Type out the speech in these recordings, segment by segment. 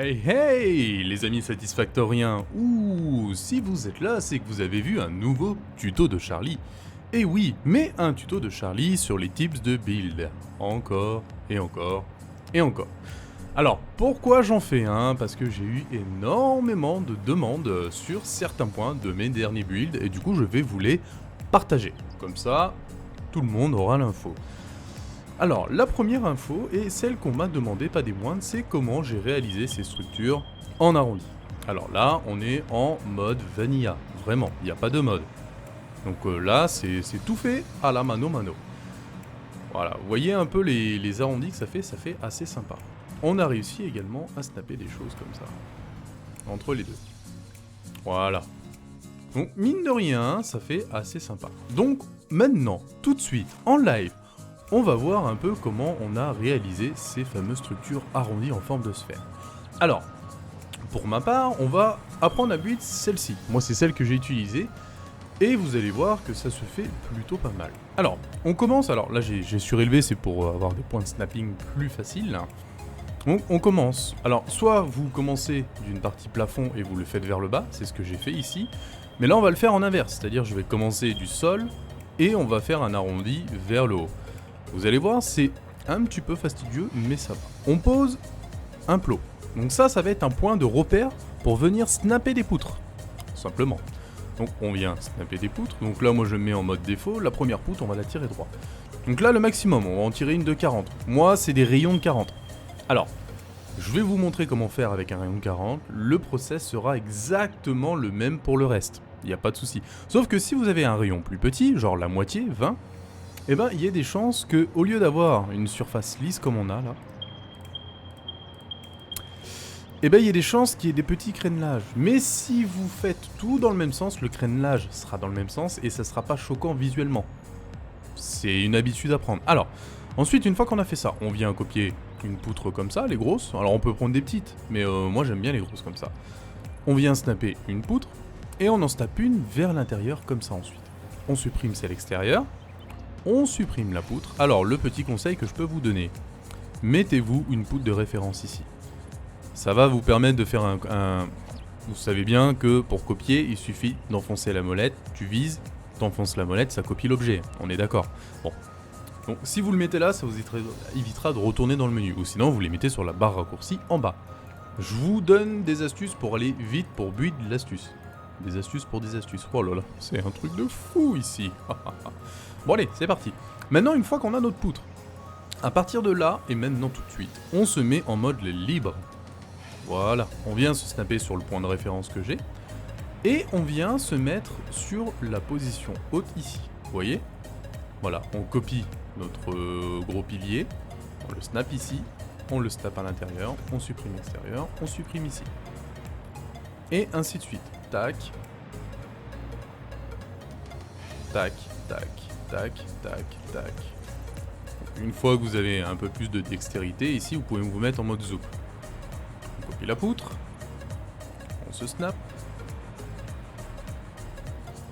Hey hey les amis satisfactoriens. Ouh, si vous êtes là, c'est que vous avez vu un nouveau tuto de Charlie. Et oui, mais un tuto de Charlie sur les tips de build. Encore, et encore, et encore. Alors, pourquoi j'en fais un? Parce que j'ai eu énormément de demandes sur certains points de mes derniers builds, et du coup je vais vous les partager. Comme ça, tout le monde aura l'info. Alors, la première info, et celle qu'on m'a demandé, pas des moindres, c'est comment j'ai réalisé ces structures en arrondi. Alors là, on est en mode vanilla, vraiment, il n'y a pas de mode. Donc là, c'est tout fait à la mano mano. Voilà, vous voyez un peu les arrondis que ça fait assez sympa. On a réussi également à snapper des choses comme ça, entre les deux. Voilà. Donc mine de rien, ça fait assez sympa. Donc maintenant, tout de suite, en live, on va voir un peu comment on a réalisé ces fameuses structures arrondies en forme de sphère. Alors, pour ma part, on va apprendre à build celle-ci. Moi, c'est celle que j'ai utilisée. Et vous allez voir que ça se fait plutôt pas mal. Alors, on commence. Alors là, j'ai surélevé, c'est pour avoir des points de snapping plus faciles. Donc, on commence. Alors, soit vous commencez d'une partie plafond et vous le faites vers le bas. C'est ce que j'ai fait ici. Mais là, on va le faire en inverse. C'est-à-dire, je vais commencer du sol et on va faire un arrondi vers le haut. Vous allez voir, c'est un petit peu fastidieux, mais ça va. On pose un plot. Donc ça va être un point de repère pour venir snapper des poutres. Simplement. Donc on vient snapper des poutres. Donc là, moi, je mets en mode défaut. La première poutre, on va la tirer droit. Donc là, le maximum, on va en tirer une de 40. Moi, c'est des rayons de 40. Alors, je vais vous montrer comment faire avec un rayon de 40. Le process sera exactement le même pour le reste. Il n'y a pas de souci. Sauf que si vous avez un rayon plus petit, genre la moitié, 20, eh ben, il y a des chances que, au lieu d'avoir une surface lisse comme on a là, eh ben, il y a des chances qu'il y ait des petits crénelages. Mais si vous faites tout dans le même sens, le crénelage sera dans le même sens et ça sera pas choquant visuellement. C'est une habitude à prendre. Alors, ensuite, une fois qu'on a fait ça, on vient copier une poutre comme ça, les grosses. Alors, on peut prendre des petites, mais moi j'aime bien les grosses comme ça. On vient snapper une poutre et on en snap une vers l'intérieur comme ça ensuite. On supprime celle extérieure. On supprime la poutre. Alors, le petit conseil que je peux vous donner, mettez-vous une poutre de référence ici. Ça va vous permettre de faire Vous savez bien que pour copier, il suffit d'enfoncer la molette, tu vises, t'enfonces la molette, ça copie l'objet. On est d'accord. Bon. Donc, si vous le mettez là, ça vous évitera de retourner dans le menu. Ou sinon, vous les mettez sur la barre raccourcie en bas. Je vous donne des astuces pour aller vite pour build l'astuce. Des astuces pour des astuces. Oh là là, c'est un truc de fou ici. Bon allez, c'est parti. Maintenant, une fois qu'on a notre poutre, à partir de là, et maintenant tout de suite, on se met en mode libre. Voilà, on vient se snapper sur le point de référence que j'ai, et on vient se mettre sur la position haute ici. Vous voyez? Voilà, on copie notre gros pilier, on le snap ici, on le snap à l'intérieur, on supprime l'extérieur, on supprime ici. Et ainsi de suite. Tac. Tac, tac. Tac, tac, tac. Une fois que vous avez un peu plus de dextérité, ici vous pouvez vous mettre en mode zoom. On copie la poutre. On se snap.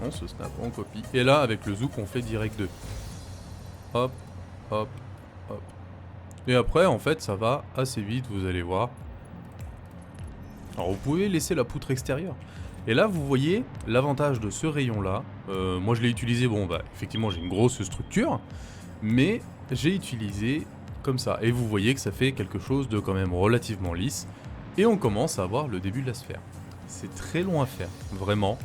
On se snap, on copie. Et là, avec le zoom, on fait direct 2. Hop, hop, hop. Et après, en fait, ça va assez vite, vous allez voir. Alors, vous pouvez laisser la poutre extérieure. Et là, vous voyez l'avantage de ce rayon-là. Moi, je l'ai utilisé, bon, bah, effectivement, j'ai une grosse structure, mais j'ai utilisé comme ça. Et vous voyez que ça fait quelque chose de quand même relativement lisse. Et on commence à voir le début de la sphère. C'est très long à faire, vraiment.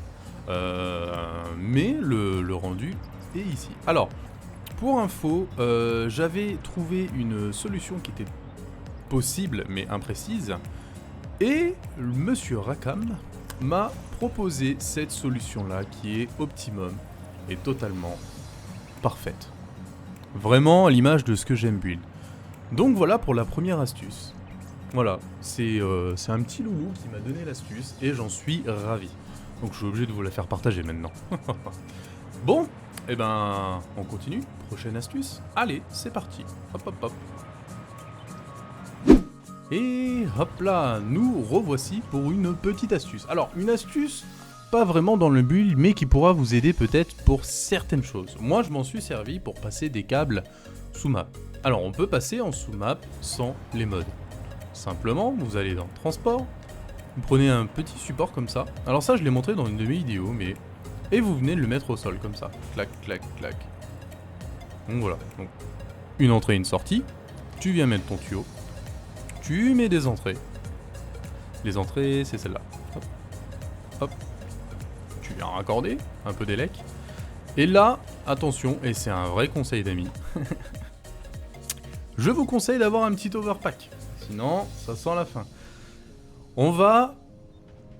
Mais le rendu est ici. Alors, pour info, j'avais trouvé une solution qui était possible, mais imprécise. Et Monsieur Rakam m'a proposé cette solution-là qui est optimum et totalement parfaite. Vraiment à l'image de ce que j'aime build. Donc voilà pour la première astuce. Voilà, c'est un petit loulou qui m'a donné l'astuce et j'en suis ravi. Donc je suis obligé de vous la faire partager maintenant. Bon, et ben on continue. Prochaine astuce. Allez, c'est parti. Hop hop hop. Et hop là, nous revoici pour une petite astuce. Alors, une astuce pas vraiment dans le build, mais qui pourra vous aider peut-être pour certaines choses. Moi, je m'en suis servi pour passer des câbles sous map. Alors, on peut passer en sous map sans les mods. Simplement, vous allez dans Transport, vous prenez un petit support comme ça. Alors ça, je l'ai montré dans une de mes vidéos, mais... Et vous venez de le mettre au sol, comme ça. Clac, clac, clac. Donc voilà. Donc, une entrée, une sortie. Tu viens mettre ton tuyau. Tu mets des entrées. Les entrées, c'est celle-là. Hop. Hop. Tu viens raccorder, un peu d'élec. Et là, attention, et c'est un vrai conseil d'amis. Je vous conseille d'avoir un petit overpack. Sinon, ça sent la fin. On va...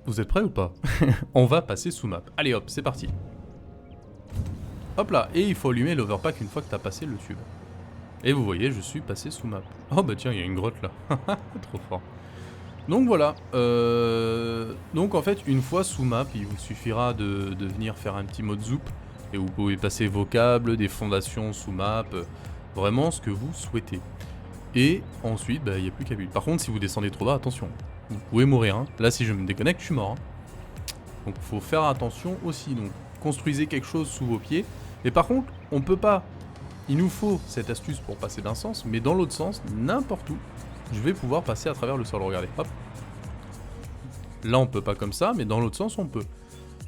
Vous êtes prêts ou pas? On va passer sous map. Allez hop, c'est parti. Hop là, et il faut allumer l'overpack une fois que tu as passé le tube. Et vous voyez, je suis passé sous map. Oh bah tiens, il y a une grotte là. Trop fort. Donc voilà. Donc en fait, une fois sous map, il vous suffira de venir faire un petit mode zoop. Et vous pouvez passer vos câbles, des fondations sous map. Vraiment ce que vous souhaitez. Et ensuite, bah, il n'y a plus qu'à build. Par contre, si vous descendez trop bas, attention. Vous pouvez mourir. Hein. Là, si je me déconnecte, je suis mort. Hein. Donc il faut faire attention aussi. Donc construisez quelque chose sous vos pieds. Et par contre, on peut pas... Il nous faut cette astuce pour passer d'un sens, mais dans l'autre sens, n'importe où, je vais pouvoir passer à travers le sol. Regardez, hop. Là, on peut pas comme ça, mais dans l'autre sens, on peut.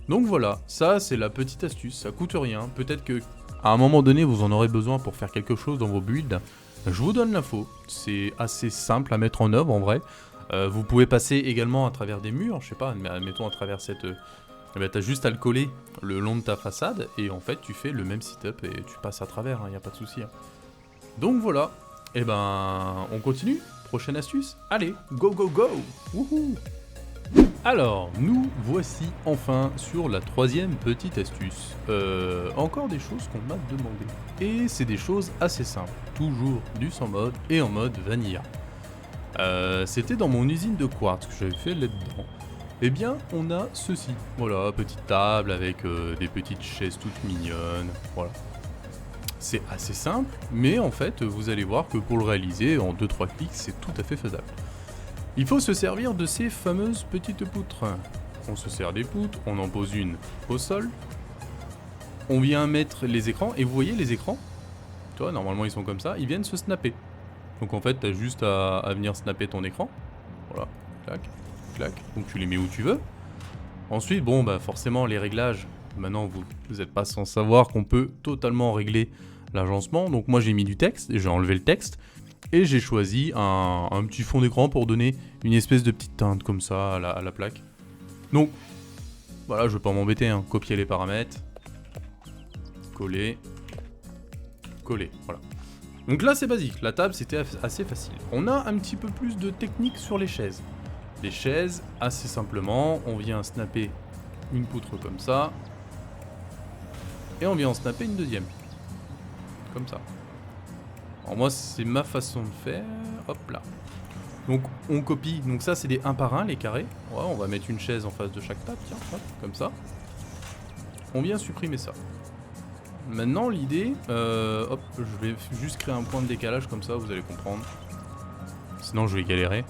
Donc voilà, ça, c'est la petite astuce. Ça coûte rien. Peut-être que à un moment donné, vous en aurez besoin pour faire quelque chose dans vos builds. Je vous donne l'info. C'est assez simple à mettre en œuvre, en vrai. Vous pouvez passer également à travers des murs. Je sais pas, admettons à travers cette... Eh ben, t'as juste à le coller le long de ta façade et en fait tu fais le même setup et tu passes à travers, hein, y a pas de souci. Hein. Donc voilà, et ben on continue, prochaine astuce, allez, go go go. Wouhou. Alors, nous voici enfin sur la troisième petite astuce. Encore des choses qu'on m'a demandé. Et c'est des choses assez simples, toujours du sans mode et en mode vanilla. C'était dans mon usine de quartz que j'avais fait là-dedans. Eh bien, on a ceci. Voilà, petite table avec des petites chaises toutes mignonnes. Voilà. C'est assez simple, mais en fait, vous allez voir que pour le réaliser, en 2-3 clics, c'est tout à fait faisable. Il faut se servir de ces fameuses petites poutres. On se sert des poutres, on en pose une au sol. On vient mettre les écrans, et vous voyez les écrans? Tu vois, normalement ils sont comme ça, ils viennent se snapper. Donc en fait, t'as juste à venir snapper ton écran. Voilà, clac. Clac. Donc tu les mets où tu veux. Ensuite, bon, bah forcément, les réglages. Maintenant, vous n'êtes pas sans savoir qu'on peut totalement régler l'agencement. Donc moi, j'ai mis du texte, et j'ai enlevé le texte. Et j'ai choisi un petit fond d'écran pour donner une espèce de petite teinte comme ça à la plaque. Donc, voilà, je vais pas m'embêter. Hein. Copier les paramètres. Coller. Coller, voilà. Donc là, c'est basique. La table, c'était assez facile. On a un petit peu plus de technique sur les chaises. Les chaises, assez simplement, on vient snapper une poutre comme ça. Et on vient en snapper une deuxième. Comme ça. Alors moi, c'est ma façon de faire. Hop là. Donc on copie. Donc ça, c'est des 1 par 1, les carrés. Ouais, on va mettre une chaise en face de chaque table. Tiens, hop, comme ça. On vient supprimer ça. Maintenant, l'idée... hop, je vais juste créer un point de décalage comme ça, vous allez comprendre. Sinon, je vais galérer.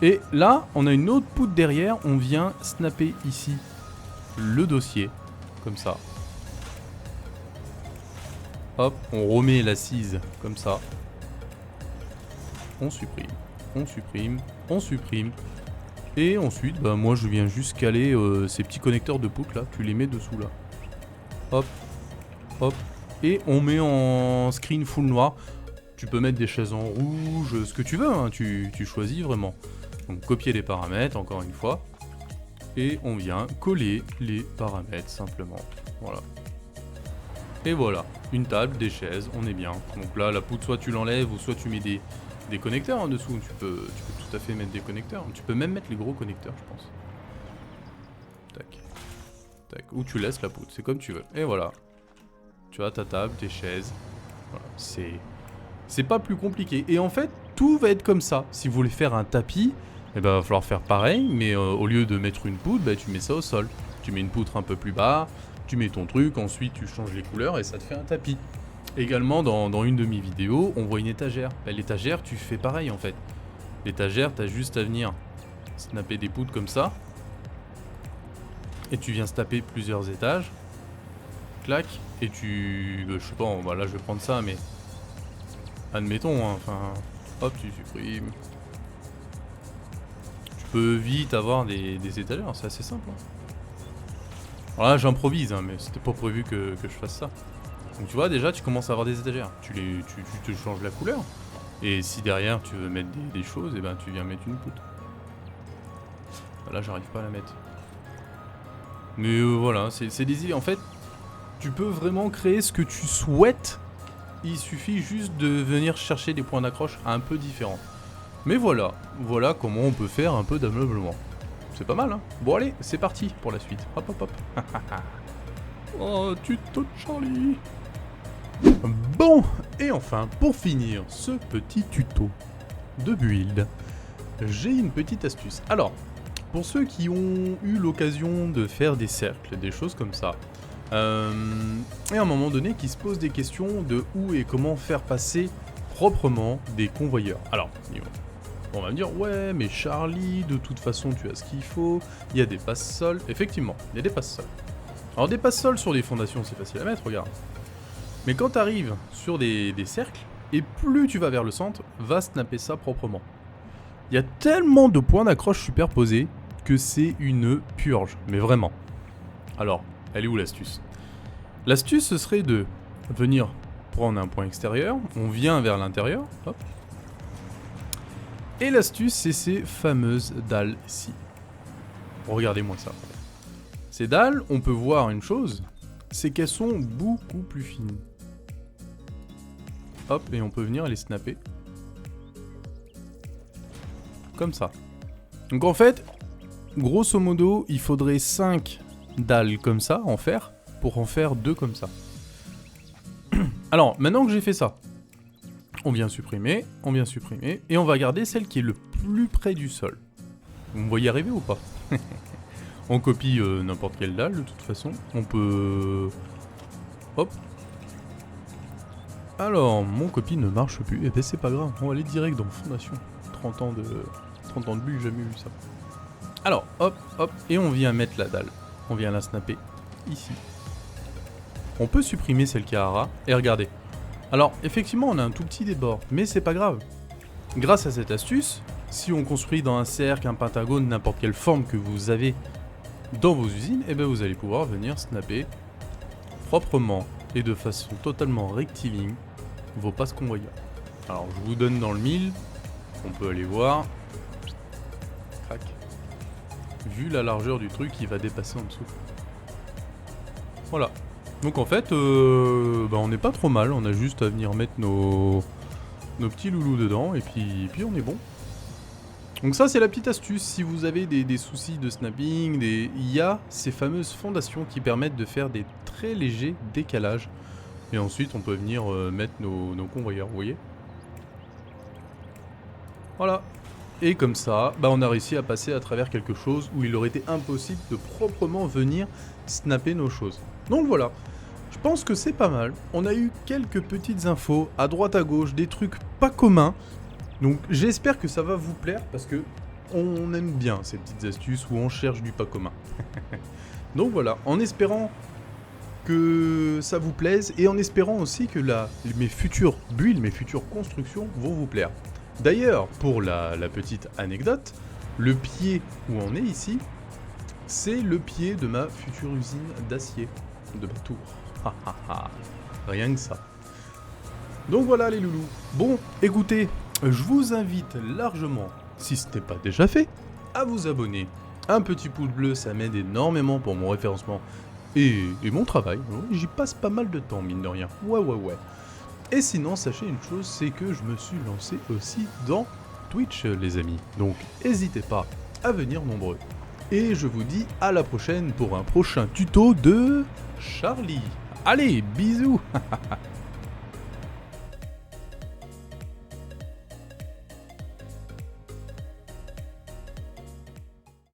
Et là, on a une autre poutre derrière, on vient snapper ici le dossier, comme ça. Hop, on remet l'assise comme ça. On supprime, on supprime, on supprime. Et ensuite, bah, moi je viens juste caler ces petits connecteurs de poutres là, tu les mets dessous là. Hop, hop. Et on met en screen full noir. Tu peux mettre des chaises en rouge, ce que tu veux, hein, tu choisis vraiment. Donc copier les paramètres, encore une fois. Et on vient coller les paramètres, simplement. Voilà. Et voilà, une table, des chaises, on est bien. Donc là, la poutre, soit tu l'enlèves, ou soit tu mets des connecteurs en dessous. Tu peux tout à fait mettre des connecteurs. Tu peux même mettre les gros connecteurs, je pense. Tac. Tac. Ou tu laisses la poutre, c'est comme tu veux. Et voilà. Tu as ta table, tes chaises. Voilà, c'est pas plus compliqué. Et en fait, tout va être comme ça. Si vous voulez faire un tapis, eh ben, va falloir faire pareil, mais au lieu de mettre une poutre, bah, tu mets ça au sol. Tu mets une poutre un peu plus bas, tu mets ton truc, ensuite tu changes les couleurs et ça te fait un tapis. Également, dans une de mes vidéos, on voit une étagère. Bah, l'étagère, tu fais pareil en fait. L'étagère, t'as juste à venir snapper des poutres comme ça. Et tu viens snapper plusieurs étages. Clac. Et tu... je sais pas, bah, là je vais prendre ça, mais... Admettons, hein, enfin... Hop, tu supprimes. peux vite avoir des étagères, c'est assez simple. Alors là j'improvise, hein, mais c'était pas prévu que je fasse ça. Donc tu vois déjà tu commences à avoir des étagères, tu te changes la couleur. Et si derrière tu veux mettre des choses, et ben tu viens mettre une poutre. Là j'arrive pas à la mettre. Mais voilà, c'est des idées. En fait, tu peux vraiment créer ce que tu souhaites. Il suffit juste de venir chercher des points d'accroche un peu différents. Mais voilà comment on peut faire un peu d'ameublement. C'est pas mal, hein. Bon allez, c'est parti pour la suite. Hop hop hop. Oh, tuto de Charlie. Bon, et enfin, pour finir ce petit tuto de build, j'ai une petite astuce. Alors, pour ceux qui ont eu l'occasion de faire des cercles, des choses comme ça, et à un moment donné qui se posent des questions de où et comment faire passer proprement des convoyeurs. Alors, on va me dire, ouais, mais Charlie, de toute façon, tu as ce qu'il faut, il y a des passes-sols. Effectivement, il y a des passes-sols. Alors, des passes-sols sur des fondations, c'est facile à mettre, regarde. Mais quand tu arrives sur des cercles, et plus tu vas vers le centre, va snapper ça proprement. Il y a tellement de points d'accroche superposés que c'est une purge, mais vraiment. Alors, elle est où l'astuce? L'astuce, ce serait de venir prendre un point extérieur, on vient vers l'intérieur, hop. Et l'astuce, c'est ces fameuses dalles ici. Regardez-moi ça. Ces dalles, on peut voir une chose, c'est qu'elles sont beaucoup plus fines. Hop, et on peut venir les snapper. Comme ça. Donc en fait, grosso modo, il faudrait 5 dalles comme ça, en fer, pour en faire 2 comme ça. Alors, maintenant que j'ai fait ça, on vient supprimer, et on va garder celle qui est le plus près du sol. Vous me voyez arriver ou pas? On copie n'importe quelle dalle, de toute façon. On peut... Hop. Alors, mon copie ne marche plus. Eh ben c'est pas grave, on va aller direct dans Fondation. 30 ans de bulle, j'ai jamais vu ça. Alors, hop, hop, et on vient mettre la dalle. On vient la snapper ici. On peut supprimer celle qui a un ras, et regardez. Alors, effectivement, on a un tout petit débord, mais c'est pas grave. Grâce à cette astuce, si on construit dans un cercle, un pentagone, n'importe quelle forme que vous avez dans vos usines, eh ben vous allez pouvoir venir snapper proprement et de façon totalement rectiligne vos passes convoyeurs. Alors, je vous donne dans le mille, on peut aller voir. Crac. Vu la largeur du truc, il va dépasser en dessous. Voilà. Donc en fait, on n'est pas trop mal, on a juste à venir mettre nos petits loulous dedans et puis on est bon. Donc ça c'est la petite astuce, si vous avez des soucis de snapping, il y a ces fameuses fondations qui permettent de faire des très légers décalages. Et ensuite on peut venir mettre nos convoyeurs, vous voyez. Voilà. Et comme ça, on a réussi à passer à travers quelque chose où il aurait été impossible de proprement venir snapper nos choses. Donc voilà, je pense que c'est pas mal. On a eu quelques petites infos à droite à gauche, des trucs pas communs. Donc j'espère que ça va vous plaire parce que on aime bien ces petites astuces où on cherche du pas commun. Donc voilà, en espérant que ça vous plaise et en espérant aussi que mes futures builds, mes futures constructions vont vous plaire. D'ailleurs, pour la petite anecdote, le pied où on est ici, c'est le pied de ma future usine d'acier, de ma tour. Rien que ça. Donc voilà les loulous. Bon, écoutez, je vous invite largement, si ce n'est pas déjà fait, à vous abonner. Un petit pouce bleu, ça m'aide énormément pour mon référencement et mon travail. J'y passe pas mal de temps, mine de rien. Ouais. Et sinon, sachez une chose, c'est que je me suis lancé aussi dans Twitch, les amis. Donc, n'hésitez pas à venir nombreux. Et je vous dis à la prochaine pour un prochain tuto de Charlie. Allez, bisous.